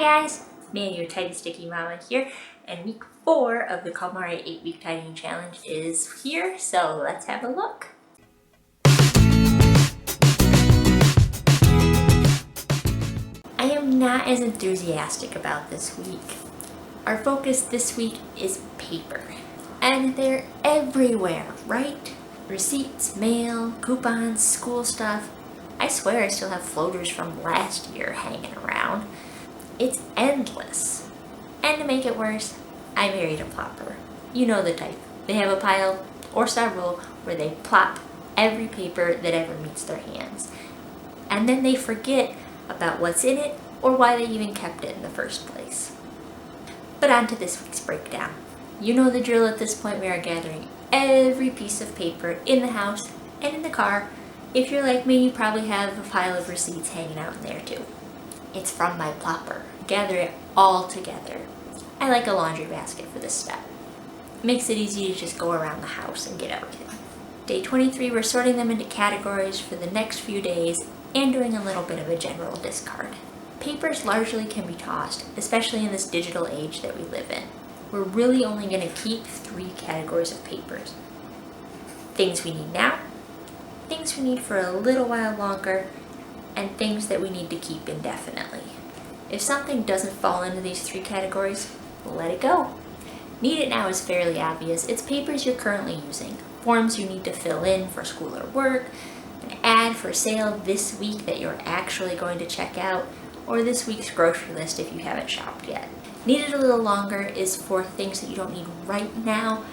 guys, me, your tidy sticky mama here, and week 4 of the KonMari 8-week tidying challenge is here, so let's have a look. I am not as enthusiastic about this week. Our focus this week is paper, and they're everywhere, right? Receipts, mail, coupons, school stuff. I swear I still have floaters from last year hanging around. It's endless. And to make it worse, I married a plopper. You know the type. They have a pile, or several, where they plop every paper that ever meets their hands. And then they forget about what's in it or why they even kept it in the first place. But on to this week's breakdown. You know the drill at this point. We are gathering every piece of paper in the house and in the car. If you're like me, you probably have a pile of receipts hanging out in there too. It's from my plopper. Gather it all together. I like a laundry basket for this step. It makes it easy to just go around the house and get everything. Day 23, we're sorting them into categories for the next few days and doing a little bit of a general discard. Papers largely can be tossed, especially in this digital age that we live in. We're really only going to keep 3 categories of papers. Things we need now, things we need for a little while longer, and things that we need to keep indefinitely. If something doesn't fall into these 3 categories, let it go. Need it now is fairly obvious. It's papers you're currently using, forms you need to fill in for school or work, an ad for sale this week that you're actually going to check out, or this week's grocery list if you haven't shopped yet. Need it a little longer is for things that you don't need right now,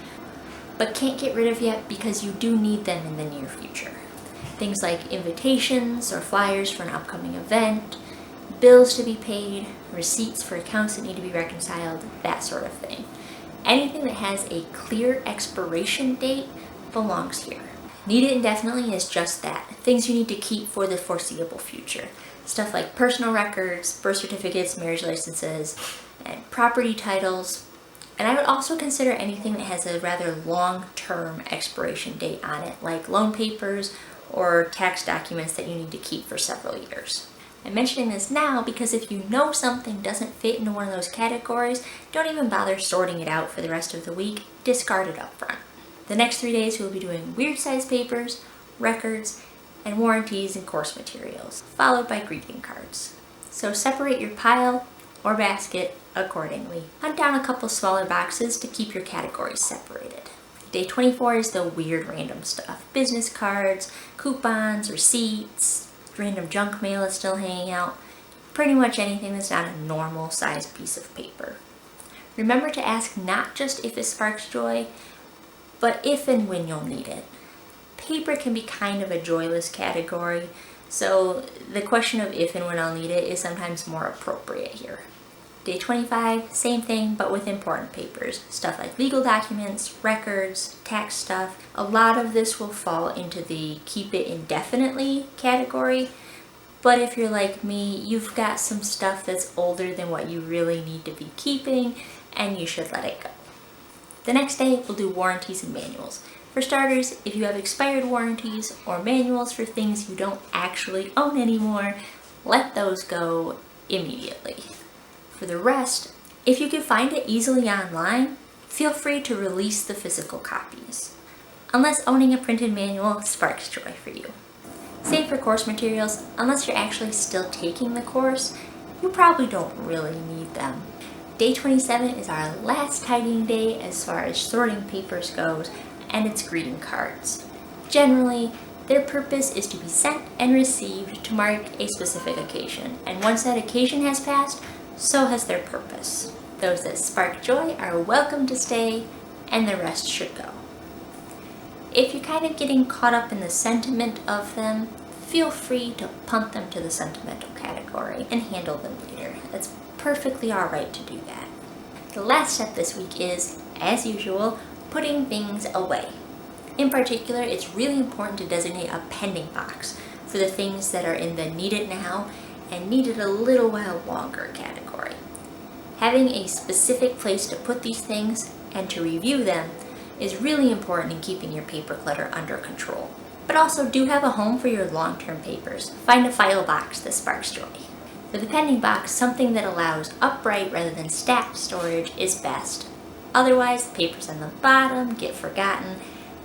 but can't get rid of yet because you do need them in the near future. Things like invitations or flyers for an upcoming event, bills to be paid, receipts for accounts that need to be reconciled, that sort of thing. Anything that has a clear expiration date belongs here. Need it indefinitely is just that, things you need to keep for the foreseeable future. Stuff like personal records, birth certificates, marriage licenses, and property titles. And I would also consider anything that has a rather long-term expiration date on it, like loan papers or tax documents that you need to keep for several years. I'm mentioning this now because if you know something doesn't fit into one of those categories, don't even bother sorting it out for the rest of the week, discard it up front. The next 3 days we'll be doing weird size papers, records, and warranties and course materials, followed by greeting cards. So separate your pile or basket accordingly. Hunt down a couple smaller boxes to keep your categories separated. Day 24 is the weird random stuff. Business cards, coupons, receipts, random junk mail is still hanging out. Pretty much anything that's not a normal sized piece of paper. Remember to ask not just if it sparks joy, but if and when you'll need it. Paper can be kind of a joyless category, so the question of if and when I'll need it is sometimes more appropriate here. Day 25, same thing, but with important papers. Stuff like legal documents, records, tax stuff. A lot of this will fall into the keep it indefinitely category, but if you're like me, you've got some stuff that's older than what you really need to be keeping, and you should let it go. The next day, we'll do warranties and manuals. For starters, if you have expired warranties or manuals for things you don't actually own anymore, let those go immediately. For the rest, if you can find it easily online, feel free to release the physical copies. Unless owning a printed manual sparks joy for you. Same for course materials, unless you're actually still taking the course, you probably don't really need them. Day 27 is our last tidying day as far as sorting papers goes, and it's greeting cards. Generally, their purpose is to be sent and received to mark a specific occasion, and once that occasion has passed, so has their purpose. Those that spark joy are welcome to stay, and the rest should go. If you're kind of getting caught up in the sentiment of them, feel free to punt them to the sentimental category and handle them later. It's perfectly alright to do that. The last step this week is, as usual, putting things away. In particular, it's really important to designate a pending box for the things that are in the need it now and need it a little while longer category. Having a specific place to put these things and to review them is really important in keeping your paper clutter under control. But also do have a home for your long-term papers. Find a file box that sparks joy. For the pending box, something that allows upright rather than stacked storage is best. Otherwise, the papers on the bottom get forgotten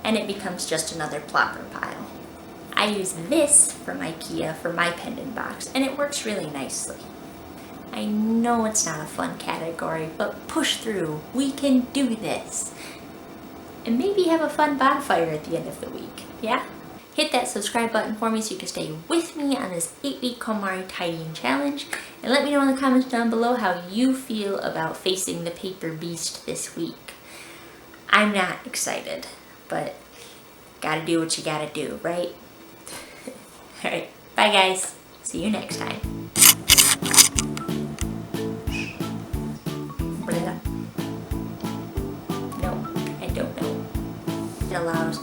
and it becomes just another plopper pile. I use this from IKEA for my pending box and it works really nicely. I know it's not a fun category, but push through. We can do this. And maybe have a fun bonfire at the end of the week, yeah? Hit that subscribe button for me so you can stay with me on this 8-week KonMari tidying challenge. And let me know in the comments down below how you feel about facing the paper beast this week. I'm not excited, but gotta do what you gotta do, right? Alright, bye guys. See you next time. No, I don't know. It allows